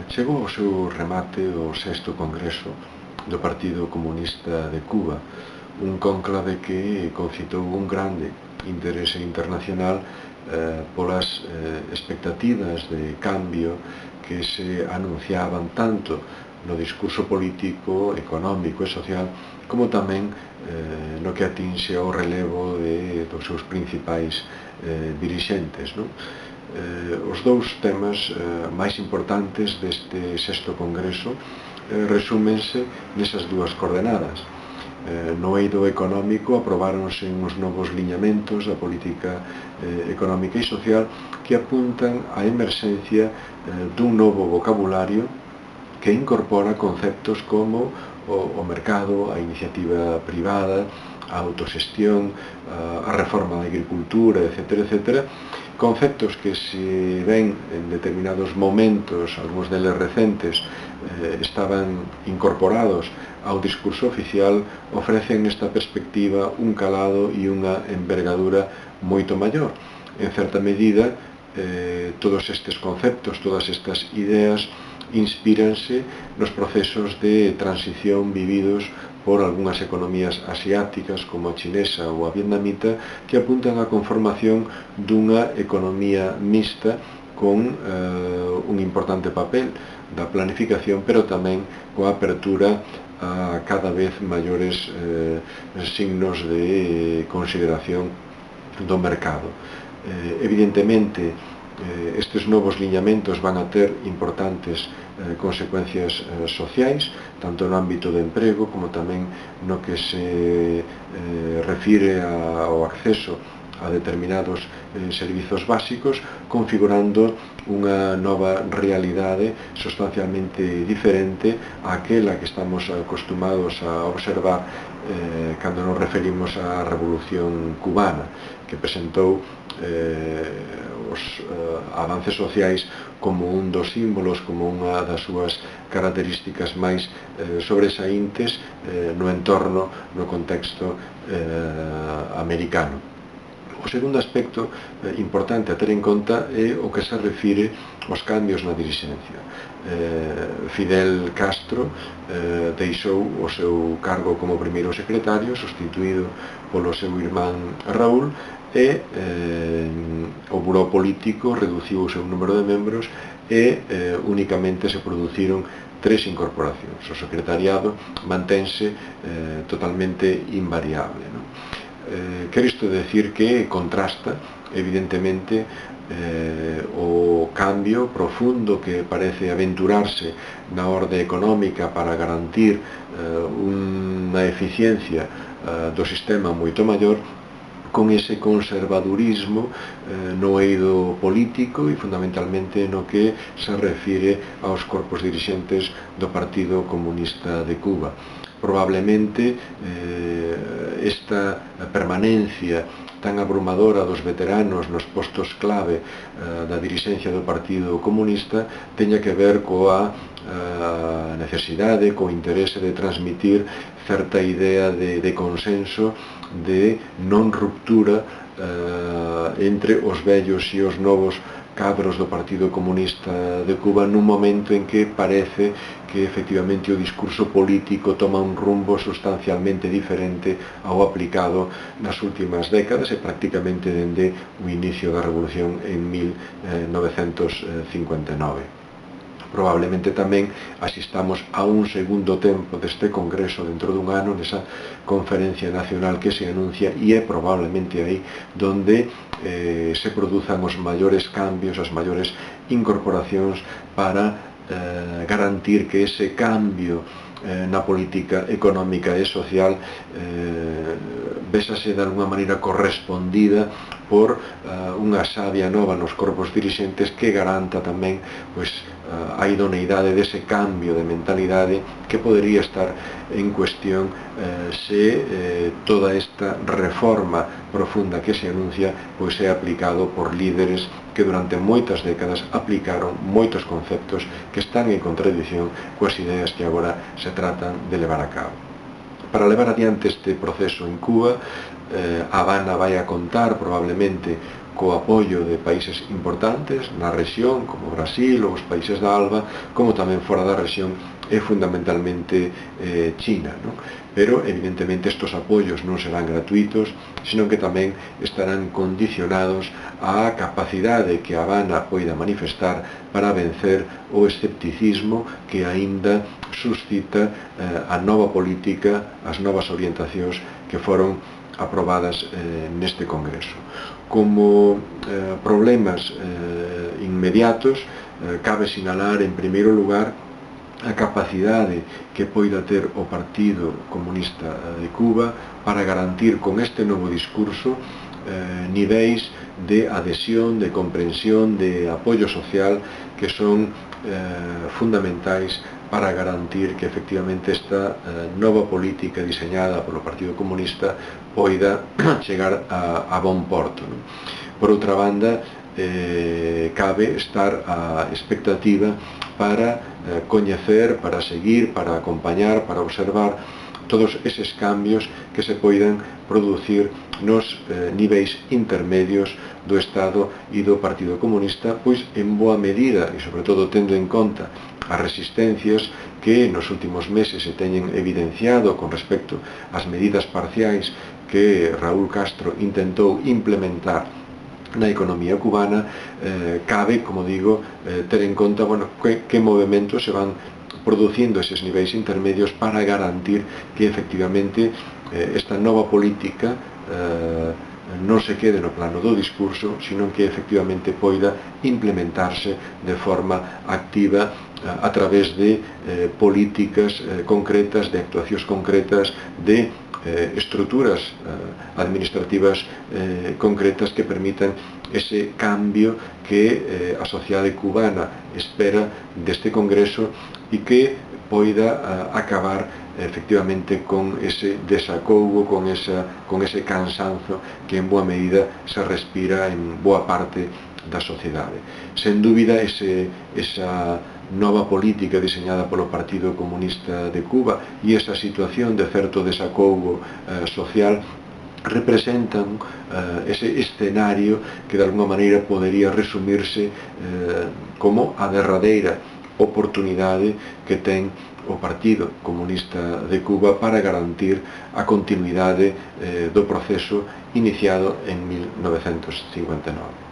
Chegou ao seu remate o sexto congreso do Partido Comunista de Cuba, un cónclave que concitou un grande interese internacional polas expectativas de cambio que se anunciaban tanto no discurso político, económico e social, como tamén no que atinxe ao relevo dos seus principais dirixentes, non? Os dous temas máis importantes deste sexto congreso resúmense nesas dúas coordenadas. No eido económico aprobáronse uns novos liñamentos da política económica e social que apuntan á emerxencia dun novo vocabulario que incorpora conceptos como o mercado, a iniciativa privada, a autoxestión, a reforma da agricultura, etc., conceptos que se ven en determinados momentos, algúns deles recentes, estaban incorporados ao discurso oficial, ofrecen nesta perspectiva un calado e unha envergadura moito maior. En certa medida, todos estes conceptos, todas estas ideas, inspíranse nos procesos de transición vividos por algunhas economías asiáticas como a chinesa ou a vietnamita que apuntan á conformación dunha economía mixta con un importante papel da planificación, pero tamén coa apertura a cada vez maiores signos de consideración do mercado. Evidentemente, estes novos liñamentos van a ter importantes consecuencias sociais, tanto no ámbito do emprego como tamén no que se refire ao acceso a determinados servizos básicos, configurando unha nova realidade sustancialmente diferente àquela que estamos acostumados a observar cando nos referimos á Revolución Cubana, que presentou os avances sociais como un dos símbolos, como unha das súas características máis sobresaíntes no entorno, no contexto americano. O segundo aspecto importante a ter en conta é o que se refire aos cambios na dirixencia. Fidel Castro deixou o seu cargo como primeiro secretario, sustituído polo seu irmán Raúl, e o buró político reduciu o seu número de membros e únicamente se produciron 3 incorporacións. O secretariado mantense totalmente invariable, non? Quero isto decir que contrasta, evidentemente, o cambio profundo que parece aventurarse na orde económica para garantir unha eficiencia do sistema moito maior, con ese conservadurismo no eido político e fundamentalmente no que se refire aos corpos dirixentes do Partido Comunista de Cuba. Probablemente esta permanencia tan abrumadora dos veteranos nos postos clave da dirixencia do Partido Comunista teña que ver coa necesidade, co interese de transmitir certa idea de consenso, de non ruptura entre os vellos e os novos cadros do Partido Comunista de Cuba nun momento en que parece que efectivamente o discurso político toma un rumbo sustancialmente diferente ao aplicado nas últimas décadas e prácticamente dende o inicio da Revolución en 1959. Probablemente tamén asistamos a un segundo tempo deste congreso dentro dun ano, nesa conferencia nacional que se anuncia, e é probablemente aí donde se produzan os maiores cambios, as maiores incorporacións para garantir que ese cambio na política económica e social vésase de alguma maneira correspondida por unha savia nova nos corpos dirixentes que garanta tamén a idoneidade dese cambio de mentalidade que podería estar en cuestión se toda esta reforma profunda que se anuncia é aplicado por líderes que durante moitas décadas aplicaron moitos conceptos que están en contradición coas ideas que agora se tratan de levar a cabo. Para levar adiante este proceso en Cuba, Habana vai a contar probablemente co apoio de países importantes na rexión, como Brasil ou os países da ALBA, como tamén fora da rexión e fundamentalmente China, non? Pero evidentemente estos apoios non serán gratuitos, senón que tamén estarán condicionados á capacidade que a Habana poida manifestar para vencer o escepticismo que aínda suscita a nova política, as novas orientacións que foron aprobadas neste Congreso. Como problemas inmediatos, cabe sinalar en primeiro lugar a capacidade que poida ter o Partido Comunista de Cuba para garantir con este novo discurso niveis de adhesión, de comprensión, de apoio social que son fundamentais para garantir que efectivamente esta nova política diseñada polo Partido Comunista poida chegar a bon porto, non? Por outra banda, cabe estar á expectativa para coñecer, para seguir, para acompañar, para observar todos eses cambios que se poidan producir nos niveis intermedios do Estado e do Partido Comunista, pois en boa medida, e sobre todo tendo en conta as resistencias que nos últimos meses se teñen evidenciado con respecto ás medidas parciais que Raúl Castro intentou implementar na economía cubana, cabe, como digo, ter en conta que movimentos se van producindo eses niveis intermedios para garantir que efectivamente esta nova política non se quede no plano do discurso, sino que efectivamente poida implementarse de forma activa a través de políticas concretas, de actuacións concretas, de estruturas administrativas concretas que permitan ese cambio que a sociedade cubana espera deste Congreso e que poida acabar efectivamente con ese desacougo, con ese cansanzo que en boa medida se respira en boa parte da sociedade. Sen dúbida, esa nova política diseñada polo Partido Comunista de Cuba e esa situación de certo desacougo social representan ese escenario que de alguma maneira podería resumirse como a derradeira oportunidade que ten o Partido Comunista de Cuba para garantir a continuidade do proceso iniciado en 1959.